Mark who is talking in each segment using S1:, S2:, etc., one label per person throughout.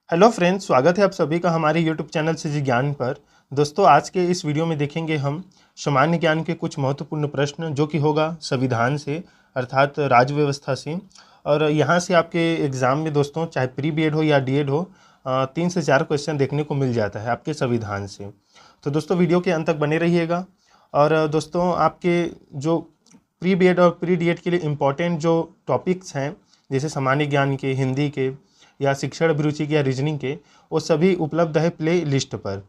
S1: Hello friends, स्वागत है आप सभी का हमारे यूट्यूब चैनल से जी ज्ञान पर। दोस्तों, आज के इस वीडियो में देखेंगे हम सामान्य ज्ञान के कुछ महत्वपूर्ण प्रश्न जो कि होगा संविधान से अर्थात राज्य व्यवस्था से। और यहाँ से आपके एग्ज़ाम में दोस्तों चाहे प्री बीएड हो या डीएड हो 3 से 4 क्वेश्चन देखने को मिल जाता है आपके संविधान से। तो दोस्तों वीडियो के अंत तक बने रहिएगा। और दोस्तों आपके जो प्री बीएड और प्री डीएड के लिए इम्पोर्टेंट जो टॉपिक्स हैं जैसे सामान्य ज्ञान के, हिंदी के या शिक्षण अभिरुचि के या रीजनिंग के, वो सभी उपलब्ध है प्ले लिस्ट पर।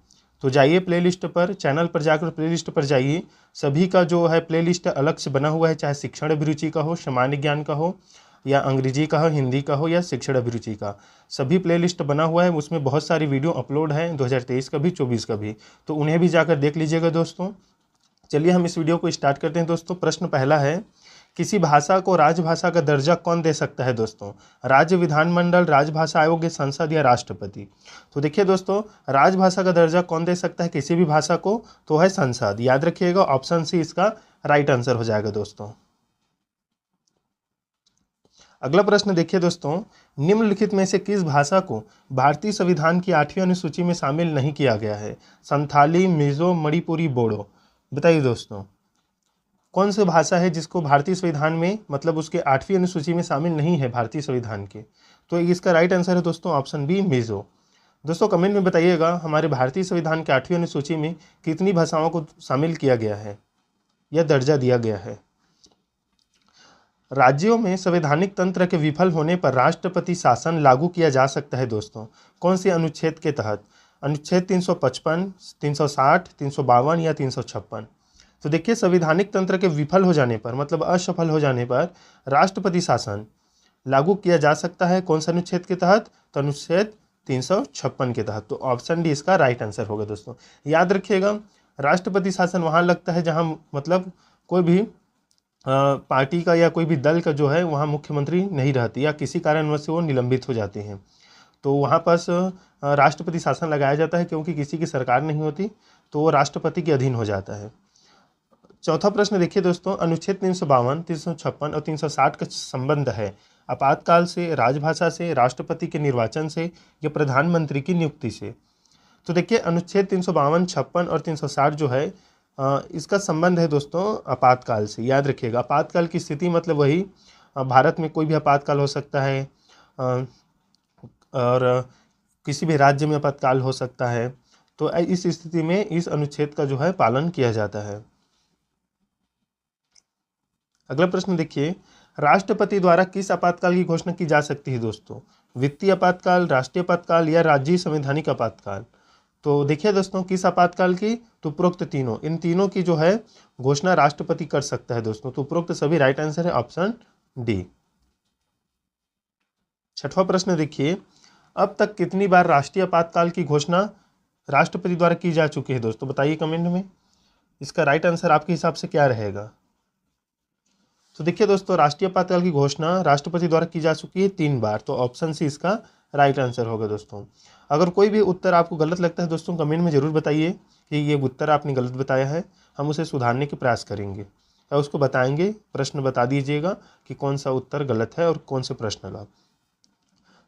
S1: तो जाइए प्ले लिस्ट पर, चैनल पर जाकर प्ले लिस्ट पर जाइए। सभी का जो है प्ले लिस्ट अलग से बना हुआ है, चाहे शिक्षण अभिरुचि का हो, सामान्य ज्ञान का हो या अंग्रेजी का हो, हिंदी का हो या शिक्षण अभिरुचि का, सभी प्ले लिस्ट बना हुआ है। उसमें बहुत सारी वीडियो अपलोड है 2023 का भी, 24 का भी, तो उन्हें भी जाकर देख लीजिएगा दोस्तों। चलिए हम इस वीडियो को स्टार्ट करते हैं दोस्तों। प्रश्न पहला है, किसी भाषा को राजभाषा का दर्जा कौन दे सकता है दोस्तों? राज्य विधानमंडल, राजभाषा आयोग, संसद या राष्ट्रपति? तो देखिए दोस्तों, राजभाषा का दर्जा कौन दे सकता है किसी भी भाषा को? तो है संसद। याद रखिएगा, ऑप्शन सी इसका राइट आंसर हो जाएगा दोस्तों। अगला प्रश्न देखिए दोस्तों, निम्नलिखित में से किस भाषा को भारतीय संविधान की 8वीं अनुसूची में शामिल नहीं किया गया है? संथाली, मिजो, मणिपुरी, बोडो? बताइए दोस्तों, कौन सी भाषा है जिसको भारतीय संविधान में मतलब उसके 8वीं अनुसूची में शामिल नहीं है भारतीय संविधान के? तो इसका राइट आंसर है दोस्तों ऑप्शन बी, मिजो। दोस्तों कमेंट में बताइएगा हमारे भारतीय संविधान के 8वीं अनुसूची में कितनी भाषाओं को शामिल किया गया है या दर्जा दिया गया है। राज्यों में संवैधानिक तंत्र के विफल होने पर राष्ट्रपति शासन लागू किया जा सकता है दोस्तों, कौन से अनुच्छेद के तहत? अनुच्छेद 355, 360, 352 या 356? तो देखिए, संवैधानिक तंत्र के विफल हो जाने पर मतलब असफल हो जाने पर राष्ट्रपति शासन लागू किया जा सकता है कौन सा अनुच्छेद के तहत? तो अनुच्छेद 356 के तहत। तो ऑप्शन डी इसका राइट आंसर होगा दोस्तों। याद रखिएगा, राष्ट्रपति शासन वहाँ लगता है जहाँ मतलब कोई भी पार्टी का या कोई भी दल का जो है वहाँ मुख्यमंत्री नहीं रहती या किसी कारणवश से वो निलंबित हो जाते हैं, तो वहाँ पास राष्ट्रपति शासन लगाया जाता है क्योंकि किसी की सरकार नहीं होती, तो वो राष्ट्रपति के अधीन हो जाता है। चौथा प्रश्न देखिए दोस्तों, अनुच्छेद 352, 356 और 360 का संबंध है आपातकाल से, राजभाषा से, राष्ट्रपति के निर्वाचन से या प्रधानमंत्री की नियुक्ति से? तो देखिए, अनुच्छेद 352, 56 और 360 जो है इसका संबंध है दोस्तों आपातकाल से। याद रखिएगा, आपातकाल की स्थिति मतलब वही भारत में कोई भी आपातकाल हो सकता है और किसी भी राज्य में आपातकाल हो सकता है, तो इस स्थिति में इस अनुच्छेद का जो है पालन किया जाता है। अगला प्रश्न देखिए, राष्ट्रपति द्वारा किस आपातकाल की घोषणा की जा सकती है दोस्तों? वित्तीय आपातकाल, राष्ट्रीय आपातकाल या राज्य संवैधानिक आपातकाल? तो देखिए दोस्तों, किस आपातकाल की? तो उपरोक्त तीनों, इन तीनों की जो है घोषणा राष्ट्रपति कर सकता है दोस्तों। तो उपरोक्त सभी राइट आंसर है ऑप्शन डी। छठवां प्रश्न देखिए, अब तक कितनी बार राष्ट्रीय आपातकाल की घोषणा राष्ट्रपति द्वारा की जा चुकी है दोस्तों? बताइए कमेंट में। इसका राइट आंसर आपके हिसाब से क्या रहेगा? तो देखिए दोस्तों, राष्ट्रीय आपातकाल की घोषणा राष्ट्रपति द्वारा की जा चुकी है 3 बार, तो ऑप्शन सी इसका राइट आंसर होगा दोस्तों। अगर कोई भी उत्तर आपको गलत लगता है दोस्तों, कमेंट में ज़रूर बताइए कि ये उत्तर आपने गलत बताया है, हम उसे सुधारने के प्रयास करेंगे या उसको बताएंगे। प्रश्न बता दीजिएगा कि कौन सा उत्तर गलत है और कौन से प्रश्न का।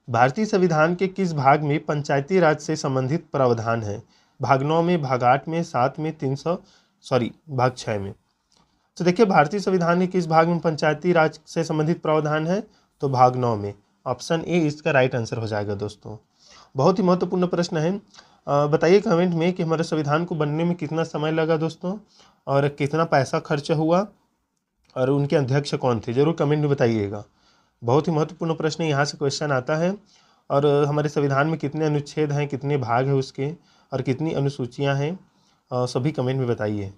S1: भारतीय संविधान के किस भाग में पंचायती राज से संबंधित प्रावधान है? भाग 9 में, भाग 8 में, 7 में, भाग 6 में? तो देखिए, भारतीय संविधान के किस भाग में पंचायती राज से संबंधित प्रावधान है? तो भाग 9 में। ऑप्शन ए इसका राइट आंसर हो जाएगा दोस्तों। बहुत ही महत्वपूर्ण प्रश्न है। बताइए कमेंट में कि हमारे संविधान को बनने में कितना समय लगा दोस्तों और कितना पैसा खर्च हुआ और उनके अध्यक्ष कौन थे, जरूर कमेंट में बताइएगा। बहुत ही महत्वपूर्ण प्रश्न यहाँ से क्वेश्चन आता है। और हमारे संविधान में कितने अनुच्छेद हैं, कितने भाग हैं उसके और कितनी अनुसूचियाँ हैं, सभी कमेंट में बताइए।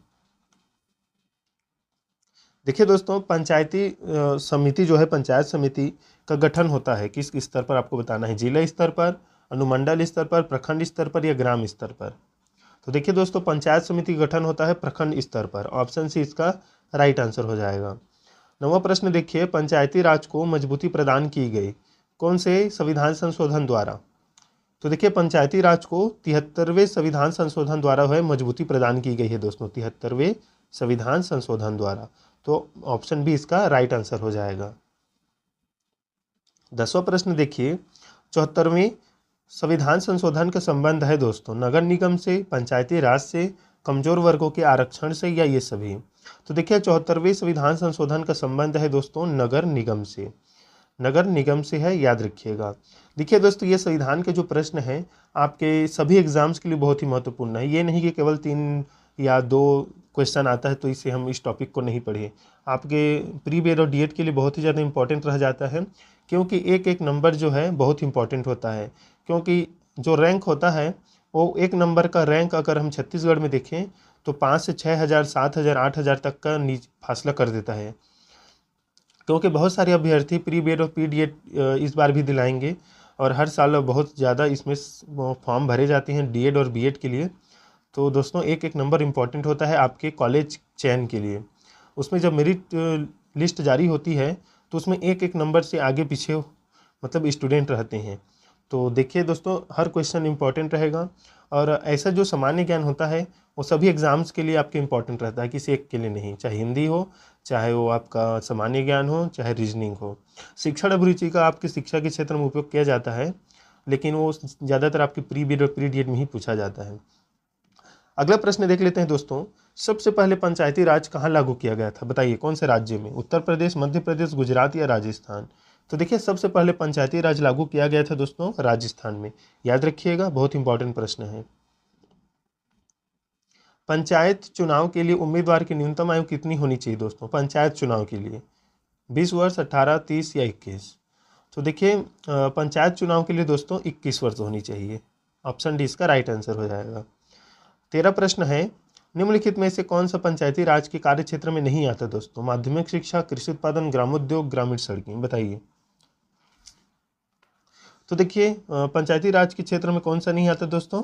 S1: देखिए दोस्तों, पंचायती समिति जो है, पंचायत समिति का गठन होता है किस स्तर पर आपको बताना है? जिला स्तर पर, अनुमंडल स्तर पर, प्रखंड स्तर पर या ग्राम स्तर पर? तो देखिए दोस्तों, पंचायत समिति का गठन होता है प्रखंड स्तर पर। ऑप्शन सी इसका राइट आंसर हो जाएगा। 9वां प्रश्न देखिए, पंचायती राज को मजबूती प्रदान की गई कौन से संविधान संशोधन द्वारा? तो देखिए, पंचायती राज को 73वें संविधान संशोधन द्वारा है मजबूती प्रदान की गई है दोस्तों, 73वें संविधान संशोधन द्वारा। तो ऑप्शन बी इसका राइट आंसर हो जाएगा। 10वां प्रश्न देखिए, 74वें संविधान संशोधन का संबंध है दोस्तों नगर निगम से, पंचायती राज से, कमजोर वर्गों के आरक्षण से, या ये सभी। तो देखिए 74वें संविधान संशोधन का संबंध है दोस्तों नगर निगम से, नगर निगम से है, याद रखिएगा। देखिए दोस्तों ये संविधान के जो प्रश्न हैं आपके सभी एग्जाम्स के लिए बहुत ही महत्वपूर्ण है। ये नहीं कि केवल 3 या 2 क्वेश्चन आता है तो इसे हम इस टॉपिक को नहीं पढ़े। आपके प्री बीएड और डीएड के लिए बहुत ही ज़्यादा इंपॉर्टेंट रह जाता है, क्योंकि एक एक नंबर जो है बहुत इंपॉर्टेंट होता है। क्योंकि जो रैंक होता है वो एक नंबर का रैंक अगर हम छत्तीसगढ़ में देखें तो 5 से 6,000, 7,000, 8,000 तक का फासला कर देता है। क्योंकि बहुत सारे अभ्यर्थी प्री बीएड और पीडीएड इस बार भी दिलाएंगे और हर साल बहुत ज़्यादा इसमें फॉर्म भरे जाते हैं डीएड और बीएड के लिए। तो दोस्तों एक एक नंबर इम्पॉर्टेंट होता है आपके कॉलेज चयन के लिए। उसमें जब मेरिट लिस्ट जारी होती है तो उसमें एक एक नंबर से आगे पीछे मतलब स्टूडेंट रहते हैं। तो देखिए दोस्तों हर क्वेश्चन इंपॉर्टेंट रहेगा, और ऐसा जो सामान्य ज्ञान होता है वो सभी एग्जाम्स के लिए आपके इंपॉर्टेंट रहता है, किसी एक के लिए नहीं। चाहे हिंदी हो, चाहे वो आपका सामान्य ज्ञान हो, चाहे रीजनिंग हो। शिक्षण अभिरुचि का आपके शिक्षा के क्षेत्र में उपयोग किया जाता है, लेकिन वो ज़्यादातर आपके प्री बीएड और प्री डीएड में ही पूछा जाता है। अगला प्रश्न देख लेते हैं दोस्तों। सबसे पहले पंचायती राज कहाँ लागू किया गया था, बताइए कौन से राज्य में? उत्तर प्रदेश, मध्य प्रदेश, गुजरात या राजस्थान? तो देखिए सबसे पहले पंचायती राज लागू किया गया था दोस्तों राजस्थान में, याद रखिएगा, बहुत इंपॉर्टेंट प्रश्न है। पंचायत चुनाव के लिए उम्मीदवार की न्यूनतम आयु कितनी होनी चाहिए दोस्तों पंचायत चुनाव के लिए? 20 वर्ष, 18, 30 या 21? तो देखिए पंचायत चुनाव के लिए दोस्तों 21 वर्ष होनी चाहिए। ऑप्शन डी इसका राइट आंसर हो जाएगा। 13 प्रश्न है, निम्नलिखित में से कौन सा पंचायती राज के कार्य क्षेत्र में नहीं आता दोस्तों? माध्यमिक शिक्षा, कृषि उत्पादन, ग्रामोद्योग, ग्रामीण सड़कें, बताइए। तो देखिए पंचायती राज के क्षेत्र में कौन सा नहीं आता दोस्तों?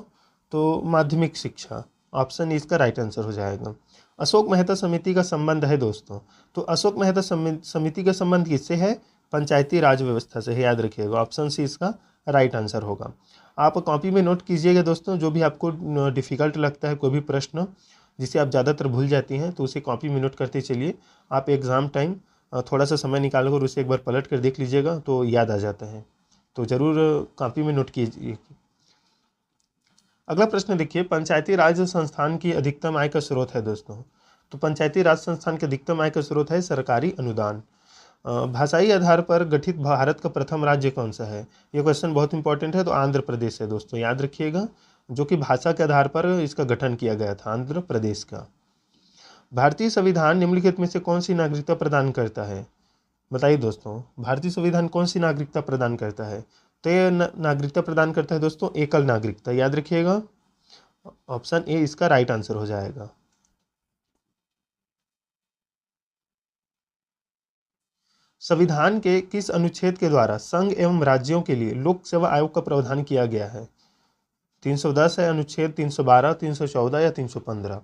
S1: तो माध्यमिक शिक्षा, ऑप्शन इसका राइट आंसर हो जाएगा। अशोक मेहता समिति का संबंध है दोस्तों, तो अशोक मेहता समिति का संबंध किससे है? पंचायती राज व्यवस्था से है, याद रखिएगा। ऑप्शन सी इसका राइट आंसर होगा। आप कॉपी में नोट कीजिएगा दोस्तों, जो भी आपको डिफ़िकल्ट लगता है कोई भी प्रश्न जिसे आप ज़्यादातर भूल जाती हैं तो उसे कॉपी में नोट करते चलिए। आप एग्ज़ाम टाइम थोड़ा सा समय निकाल कर उसे एक बार पलट कर देख लीजिएगा तो याद आ जाता है। तो ज़रूर कॉपी में नोट कीजिए। अगला प्रश्न देखिए, पंचायती राज संस्थान की अधिकतम आय का स्रोत है दोस्तों। तो पंचायती राज संस्थान की अधिकतम आय का स्रोत है सरकारी अनुदान। भाषाई आधार पर गठित भारत का प्रथम राज्य कौन सा है? ये क्वेश्चन बहुत इंपॉर्टेंट है, तो आंध्र प्रदेश है दोस्तों, याद रखिएगा। जो कि भाषा के आधार पर इसका गठन किया गया था, आंध्र प्रदेश का। भारतीय संविधान निम्नलिखित में से कौन सी नागरिकता प्रदान करता है? बताइए दोस्तों, भारतीय संविधान कौन सी नागरिकता प्रदान करता है? तो ये नागरिकता प्रदान करता है दोस्तों एकल नागरिकता, याद रखिएगा। ऑप्शन ए इसका राइट आंसर हो जाएगा। संविधान के किस अनुच्छेद के द्वारा संघ एवं राज्यों के लिए लोक सेवा आयोग का प्रावधान किया गया है? 310 है अनुच्छेद, 312, 314 या 315?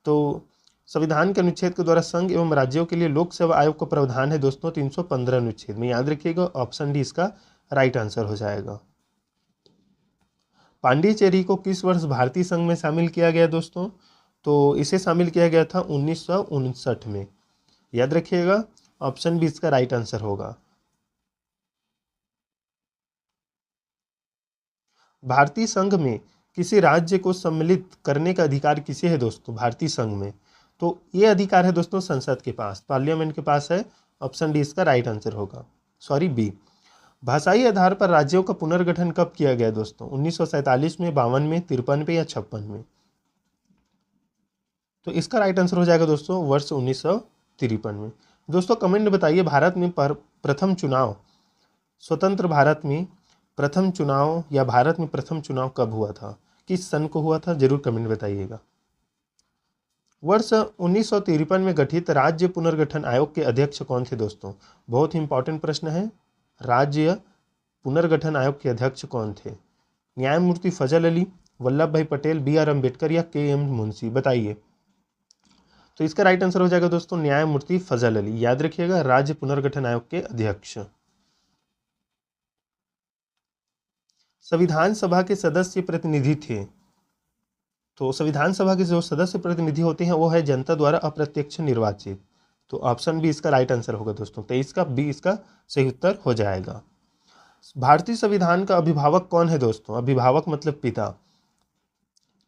S1: तो संविधान के अनुच्छेद के द्वारा संघ एवं राज्यों के लिए लोक सेवा आयोग का प्रावधान है दोस्तों 315 अनुच्छेद में, याद रखिएगा। ऑप्शन डी इसका राइट आंसर हो जाएगा। पांडिचेरी को किस वर्ष भारतीय संघ में शामिल किया गया दोस्तों? तो इसे शामिल किया गया था 1959 में, याद रखिएगा। ऑप्शन बी इसका राइट आंसर होगा। भारतीय संघ में किसी राज्य को सम्मिलित करने का अधिकार किसे है दोस्तों भारतीय संघ में? तो ये अधिकार है दोस्तों संसद के पास, पार्लियामेंट के पास है। ऑप्शन डी इसका राइट आंसर होगा, सॉरी बी। भाषाई आधार पर राज्यों का पुनर्गठन कब किया गया दोस्तों? 1947 में, 52 में, 53 में या 56 में? तो इसका राइट आंसर हो जाएगा दोस्तों वर्ष 1953 में। दोस्तों कमेंट में बताइए, भारत में प्रथम चुनाव, स्वतंत्र भारत में प्रथम चुनाव या भारत में प्रथम चुनाव कब हुआ था, किस सन को हुआ था? जरूर कमेंट बताइएगा। वर्ष 1953 में गठित राज्य पुनर्गठन आयोग के अध्यक्ष कौन थे दोस्तों? बहुत ही इंपॉर्टेंट प्रश्न है। राज्य पुनर्गठन आयोग के अध्यक्ष कौन थे? न्यायमूर्ति फजल अली, वल्लभ भाई पटेल, बी आर अम्बेडकर या के एम मुंशी? बताइए। तो इसका राइट आंसर हो जाएगा दोस्तों न्यायमूर्ति फजल अली, याद रखिएगा, राज्य पुनर्गठन आयोग के अध्यक्ष। संविधान सभा के सदस्य प्रतिनिधि थे, तो संविधान सभा के जो सदस्य प्रतिनिधि होते हैं वो है जनता द्वारा अप्रत्यक्ष निर्वाचित। तो ऑप्शन बी इसका राइट आंसर होगा दोस्तों, 23 का बी इसका सही उत्तर हो जाएगा। भारतीय संविधान का अभिभावक कौन है दोस्तों? अभिभावक मतलब पिता।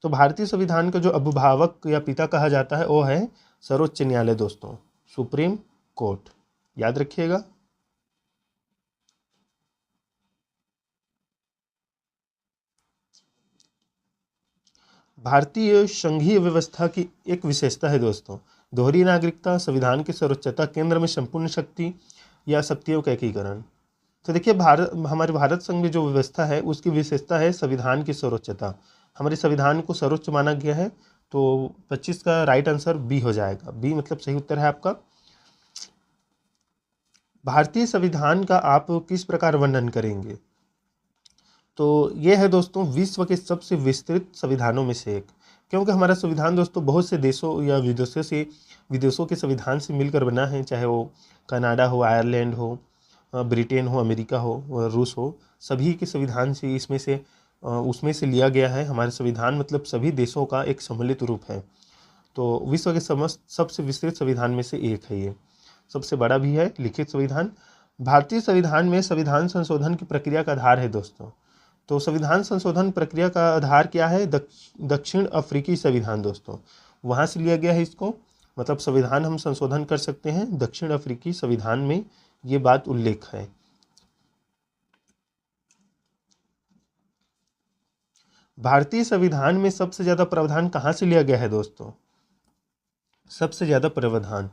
S1: तो भारतीय संविधान का जो अभिभावक या पिता कहा जाता है वो है सर्वोच्च न्यायालय दोस्तों, सुप्रीम कोर्ट, याद रखिएगा। भारतीय संघीय व्यवस्था की एक विशेषता है दोस्तों, दोहरी नागरिकता, संविधान की सर्वोच्चता, केंद्र में संपूर्ण शक्ति या शक्तियों का एकीकरण। तो देखिए हमारे भारत संघ में जो व्यवस्था है उसकी विशेषता है संविधान की सर्वोच्चता। हमारे संविधान को सर्वोच्च माना गया है। तो 25 का राइट आंसर बी हो जाएगा। बी मतलब सही उत्तर है आपका। भारतीय संविधान का आप किस प्रकार वर्णन करेंगे? तो ये है दोस्तों विश्व के सबसे विस्तृत संविधानों में से एक, क्योंकि हमारा संविधान दोस्तों बहुत से देशों या विदेशों के संविधान से मिलकर बना है, चाहे वो कनाडा हो, आयरलैंड हो, ब्रिटेन हो, अमेरिका हो, रूस हो, सभी के संविधान से उसमें से लिया गया है। हमारे संविधान मतलब सभी देशों का एक सम्मिलित रूप है। तो विश्व के समस्त सबसे विस्तृत संविधान में से एक है ये, सबसे बड़ा भी है लिखित संविधान। भारतीय संविधान में संविधान संशोधन की प्रक्रिया का आधार है दोस्तों। तो संविधान संशोधन प्रक्रिया का आधार क्या है? दक्षिण अफ्रीकी संविधान दोस्तों, वहाँ से लिया गया है इसको। मतलब संविधान हम संशोधन कर सकते हैं दक्षिण अफ्रीकी संविधान में, ये बात उल्लेख है। भारतीय संविधान में सबसे ज्यादा प्रावधान कहाँ से लिया गया है दोस्तों? सबसे ज्यादा प्रावधान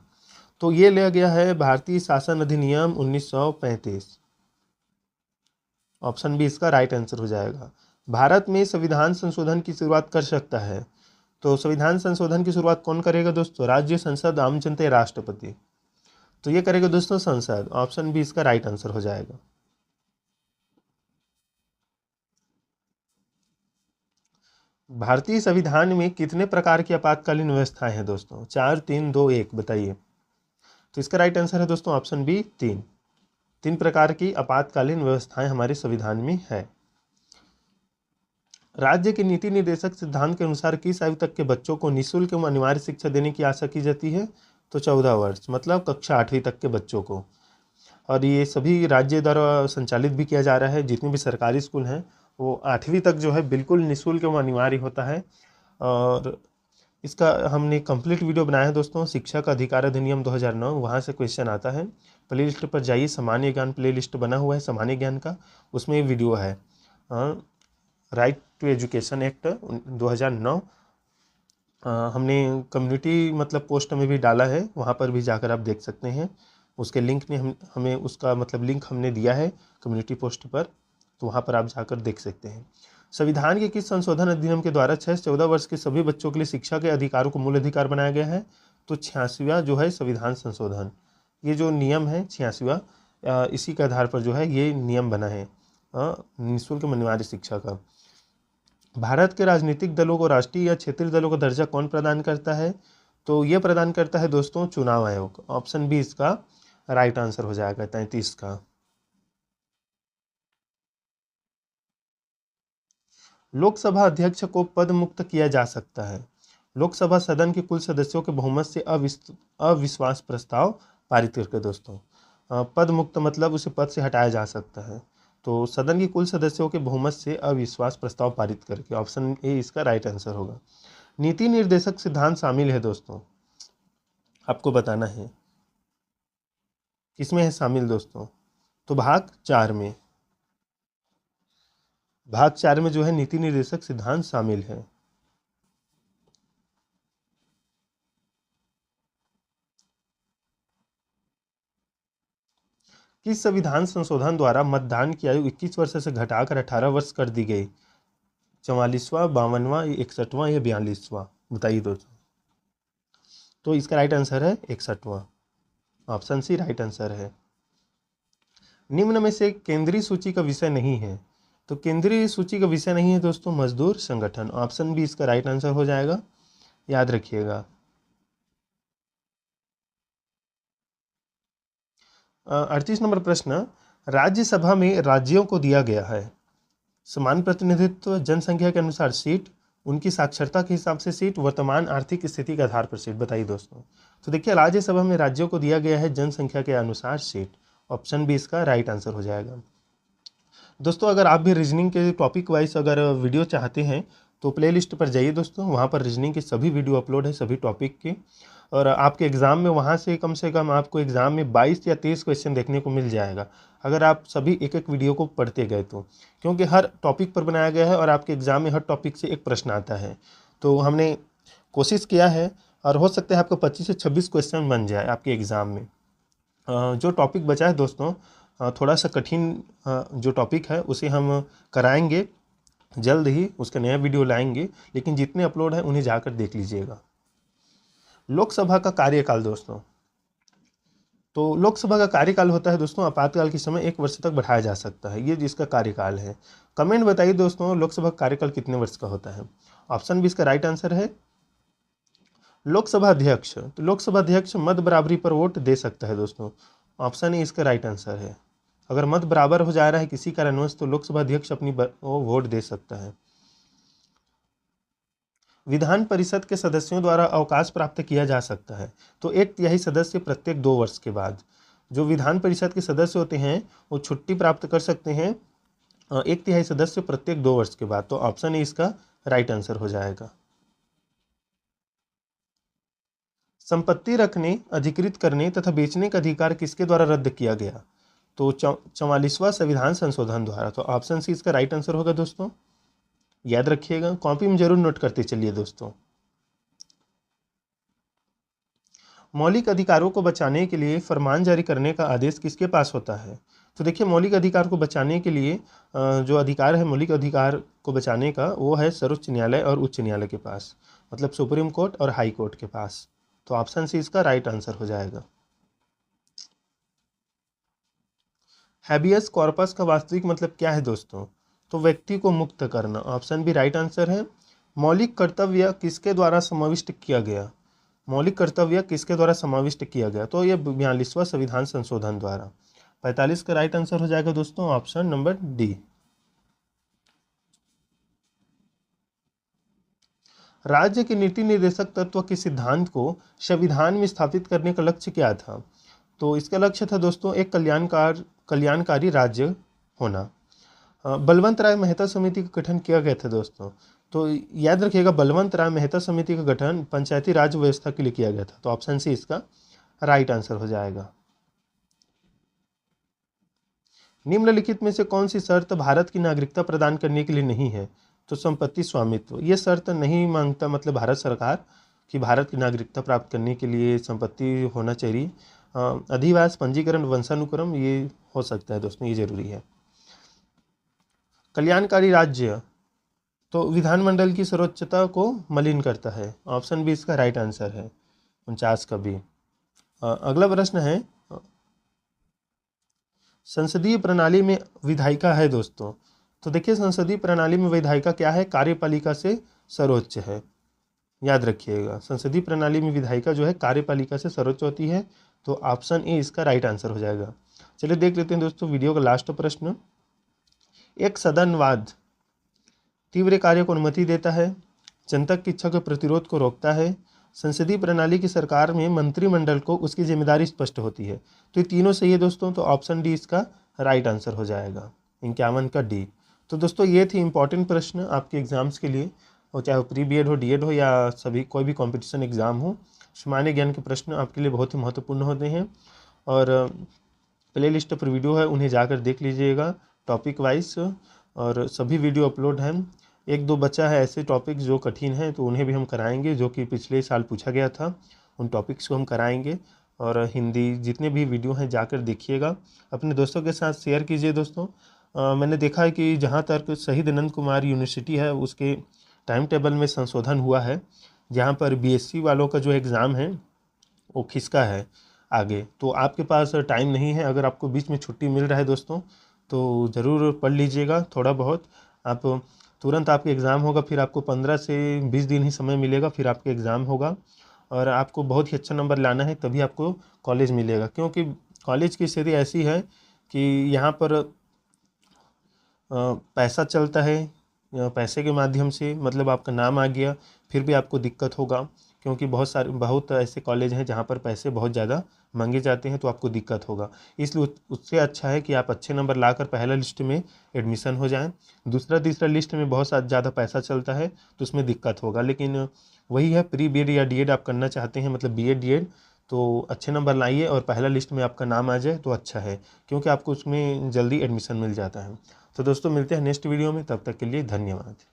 S1: तो ये लिया गया है भारतीय शासन अधिनियम 1935। ऑप्शन बी इसका राइट आंसर हो जाएगा। भारत में संविधान संशोधन की शुरुआत कर सकता है, तो संविधान संशोधन की शुरुआत कौन करेगा दोस्तों? राज्य, संसद, आम जनता या राष्ट्रपति? तो ये करेगा दोस्तों संसद। ऑप्शन बी इसका राइट आंसर हो जाएगा। भारतीय संविधान में कितने प्रकार की आपातकालीन व्यवस्थाएं हैं दोस्तों? 4, 3, 2, 1 बताइए। तो इसका राइट आंसर है दोस्तों ऑप्शन बी 3। 3 प्रकार की आपातकालीन व्यवस्थाएं हमारे संविधान में है। राज्य के नीति निर्देशक सिद्धांत के अनुसार किस आयु तक के बच्चों को निःशुल्क एवं अनिवार्य शिक्षा देने की आशा की जाती है? तो 14 वर्ष, मतलब कक्षा 8वीं तक के बच्चों को। और ये सभी राज्य द्वारा संचालित भी किया जा रहा है। जितने भी सरकारी स्कूल हैं वो 8वीं तक जो है बिल्कुल निःशुल्क एवं अनिवार्य होता है। और इसका हमने कंप्लीट वीडियो बनाया है दोस्तों, शिक्षा का अधिकार अधिनियम 2009, वहाँ से क्वेश्चन आता है। प्ले लिस्ट पर जाइए, सामान्य ज्ञान प्ले लिस्ट बना हुआ है सामान्य ज्ञान का, उसमें ये वीडियो है। राइट टू एजुकेशन एक्ट 2009 हमने कम्युनिटी मतलब पोस्ट में भी डाला है, वहाँ पर भी जाकर आप देख सकते हैं। उसके लिंक ने हमें उसका मतलब लिंक हमने दिया है कम्युनिटी पोस्ट पर, तो वहाँ पर आप जाकर देख सकते हैं। संविधान के किस संशोधन अधिनियम के द्वारा 6 से 14 वर्ष के सभी बच्चों के लिए शिक्षा के अधिकारों को मूल अधिकार बनाया गया है? तो 86वां जो है संविधान संशोधन, ये जो नियम है 86वां, इसी के आधार पर जो है ये नियम बना है निःशुल्क अनिवार्य शिक्षा का। भारत के राजनीतिक दलों को राष्ट्रीय या क्षेत्रीय दलों का दर्जा कौन प्रदान करता है? तो ये प्रदान करता है दोस्तों चुनाव आयोग। ऑप्शन बी इसका राइट आंसर हो जाएगा 33 का। लोकसभा अध्यक्ष को पद मुक्त किया जा सकता है। लोकसभा सदन के कुल सदस्यों के बहुमत से अविश्वास प्रस्ताव पारित करके दोस्तों। पद मुक्त मतलब उसे पद से हटाया जा सकता है। तो सदन के कुल सदस्यों के बहुमत से अविश्वास प्रस्ताव पारित करके, ऑप्शन ए इसका राइट आंसर होगा। नीति निर्देशक सिद्धांत शामिल है दोस्तों, आपको बताना है किसमें है शामिल दोस्तों? तो भाग 4 में, भाग 4 में जो है नीति निर्देशक सिद्धांत शामिल है। किस संविधान संशोधन द्वारा मतदान की आयु 21 वर्ष से घटाकर 18 वर्ष कर दी गई? 44वां, 52वां, 61वां या 42वां? बताइए दोस्तों। तो इसका राइट आंसर है 61वां। ऑप्शन सी राइट आंसर है। निम्न में से केंद्रीय सूची का विषय नहीं है। तो केंद्रीय सूची का विषय नहीं है दोस्तों मजदूर संगठन। ऑप्शन बी इसका राइट आंसर हो जाएगा, याद रखिएगा। 38 नंबर प्रश्न, राज्यसभा में राज्यों को दिया गया है समान प्रतिनिधित्व, जनसंख्या के अनुसार सीट, उनकी साक्षरता के हिसाब से सीट, वर्तमान आर्थिक स्थिति के आधार पर सीट। बताइए दोस्तों। तो देखिए राज्यसभा में राज्यों को दिया गया है जनसंख्या के अनुसार सीट। ऑप्शन बी इसका राइट आंसर हो जाएगा। दोस्तों अगर आप भी रीजनिंग के टॉपिक वाइज अगर वीडियो चाहते हैं तो प्ले लिस्ट पर जाइए दोस्तों, वहाँ पर रीजनिंग के सभी वीडियो अपलोड है सभी टॉपिक के। और आपके एग्ज़ाम में वहाँ से कम आपको एग्ज़ाम में 22 या 23 क्वेश्चन देखने को मिल जाएगा, अगर आप सभी एक एक वीडियो को पढ़ते गए तो, क्योंकि हर टॉपिक पर बनाया गया है और आपके एग्ज़ाम में हर टॉपिक से एक प्रश्न आता है। तो हमने कोशिश किया है और हो सकता है आपको 25 से 26 क्वेश्चन बन जाए आपके एग्ज़ाम में। जो टॉपिक बचा है दोस्तों, थोड़ा सा कठिन जो टॉपिक है उसे हम कराएंगे जल्द ही, उसका नया वीडियो लाएंगे, लेकिन जितने अपलोड हैं उन्हें जाकर देख लीजिएगा। लोकसभा का कार्यकाल दोस्तों, तो लोकसभा का कार्यकाल होता है दोस्तों, आपातकाल के समय 1 वर्ष तक बढ़ाया जा सकता है, ये जिसका कार्यकाल है। कमेंट बताइए दोस्तों, लोकसभा का कार्यकाल कितने वर्ष का होता है। ऑप्शन बी इसका राइट आंसर है लोकसभा अध्यक्ष। तो लोकसभा अध्यक्ष मत बराबरी पर वोट दे सकता है दोस्तों, ऑप्शन ए इसका राइट आंसर है। अगर मत बराबर हो जा रहा है किसी कारणवश तो लोकसभा अध्यक्ष अपनी वोट दे सकता है। विधान परिषद के सदस्यों द्वारा अवकाश प्राप्त किया जा सकता है, तो 1/3 सदस्य प्रत्येक 2 वर्ष के बाद। जो विधान परिषद के सदस्य होते हैं वो छुट्टी प्राप्त कर सकते हैं 1/3 सदस्य प्रत्येक 2 वर्ष के बाद, तो ऑप्शन ए इसका राइट आंसर हो जाएगा। संपत्ति रखने, अधिकृत करने तथा बेचने का अधिकार किसके द्वारा रद्द किया गया, तो 44वां संविधान संशोधन द्वारा, तो ऑप्शन सी इसका राइट आंसर होगा दोस्तों। याद रखिएगा, कॉपी में जरूर नोट करते चलिए दोस्तों। मौलिक अधिकारों को बचाने के लिए फरमान जारी करने का आदेश किसके पास होता है, तो देखिए मौलिक अधिकार को बचाने के लिए जो अधिकार है मौलिक अधिकार को बचाने का, वो है सर्वोच्च न्यायालय और उच्च न्यायालय के पास, मतलब सुप्रीम कोर्ट और हाई कोर्ट के पास, तो ऑप्शन सी इसका राइट आंसर हो जाएगा। हैबियस कॉर्पस का वास्तविक मतलब क्या है दोस्तों, तो व्यक्ति को मुक्त करना, ऑप्शन बी राइट आंसर है। मौलिक कर्तव्य किसके द्वारा समाविष्ट किया गया, मौलिक कर्तव्य किसके द्वारा समाविष्ट किया गया, तो यह 42वां संविधान संशोधन द्वारा। 45 का राइट आंसर हो जाएगा दोस्तों, ऑप्शन नंबर डी। राज्य के नीति निर्देशक तत्व के सिद्धांत को संविधान में स्थापित करने का लक्ष्य क्या था, तो इसका लक्ष्य था दोस्तों एक कल्याणकारी राज्य होना। बलवंत राय मेहता समिति का गठन किया गया था दोस्तों, तो याद रखिएगा बलवंत राय मेहता समिति का गठन पंचायती राज व्यवस्था के लिए किया गया था, तो ऑप्शन सी इसका राइट आंसर हो जाएगा। निम्नलिखित में से कौन सी शर्त भारत की नागरिकता प्रदान करने के लिए नहीं है, तो संपत्ति स्वामित्व, ये शर्त नहीं मांगता मतलब भारत सरकार कि भारत की नागरिकता प्राप्त करने के लिए संपत्ति होना चाहिए। अधिवास, पंजीकरण, वंशानुक्रम ये हो सकता है दोस्तों, ये जरूरी है। कल्याणकारी राज्य, तो विधानमंडल की सर्वोच्चता को मलिन करता है, ऑप्शन बी इसका राइट आंसर है 49 का भी। अगला प्रश्न है संसदीय प्रणाली में विधायिका है दोस्तों, तो देखिए संसदीय प्रणाली में विधायिका क्या है, कार्यपालिका से सर्वोच्च है। याद रखिएगा संसदीय प्रणाली में विधायिका जो है कार्यपालिका से सर्वोच्च होती है, तो ऑप्शन ए इसका राइट आंसर हो जाएगा। चलिए देख लेते हैं दोस्तों वीडियो का लास्ट प्रश्न। एक सदनवाद तीव्र कार्य को अनुमति देता है, जनता की इच्छा के प्रतिरोध को रोकता है, संसदीय प्रणाली की सरकार में मंत्रिमंडल को उसकी जिम्मेदारी स्पष्ट होती है, तो ये तीनों सही है दोस्तों, तो ऑप्शन डी इसका राइट आंसर हो जाएगा 51 का डी। तो दोस्तों ये थी इंपॉर्टेंट प्रश्न आपके एग्जाम्स के लिए, और चाहे प्री बी एड हो, डी एड हो या सभी कोई भी कॉम्पिटिशन एग्ज़ाम हो, सामान्य ज्ञान के प्रश्न आपके लिए बहुत ही महत्वपूर्ण होते हैं। और प्ले लिस्ट पर वीडियो है उन्हें जाकर देख लीजिएगा टॉपिक वाइज, और सभी वीडियो अपलोड हैं। 1-2 बचा है ऐसे टॉपिक जो कठिन हैं, तो उन्हें भी हम कराएंगे, जो कि पिछले साल पूछा गया था, उन टॉपिक्स को हम कराएंगे। और हिंदी जितने भी वीडियो हैं जाकर देखिएगा, अपने दोस्तों के साथ शेयर कीजिए दोस्तों। मैंने देखा है कि जहाँ तक शहीद अनंत कुमार यूनिवर्सिटी है उसके टाइम टेबल में संशोधन हुआ है, जहाँ पर बीएससी वालों का जो एग्ज़ाम है वो खिसका है आगे, तो आपके पास टाइम नहीं है, अगर आपको बीच में छुट्टी मिल रहा है दोस्तों तो ज़रूर पढ़ लीजिएगा थोड़ा बहुत। आप तुरंत आपके एग्ज़ाम होगा, फिर आपको 15 से 20 दिन ही समय मिलेगा, फिर आपका एग्ज़ाम होगा, और आपको बहुत ही अच्छा नंबर लाना है तभी आपको कॉलेज मिलेगा, क्योंकि कॉलेज की स्थिति ऐसी है कि यहाँ पर पैसा चलता है, पैसे के माध्यम से, मतलब आपका नाम आ गया फिर भी आपको दिक्कत होगा, क्योंकि बहुत ऐसे कॉलेज हैं जहाँ पर पैसे बहुत ज़्यादा मांगे जाते हैं, तो आपको दिक्कत होगा। इसलिए उससे अच्छा है कि आप अच्छे नंबर लाकर पहला लिस्ट में एडमिशन हो जाएं। दूसरा तीसरा लिस्ट में बहुत ज़्यादा पैसा चलता है तो उसमें दिक्कत होगा। लेकिन वही है, प्री बीएड या डीएड आप करना चाहते हैं, मतलब बीएड डीएड, तो अच्छे नंबर लाइए और पहला लिस्ट में आपका नाम आ जाए तो अच्छा है, क्योंकि आपको उसमें जल्दी एडमिशन मिल जाता है। तो दोस्तों मिलते हैं नेक्स्ट वीडियो में, तब तक के लिए धन्यवाद।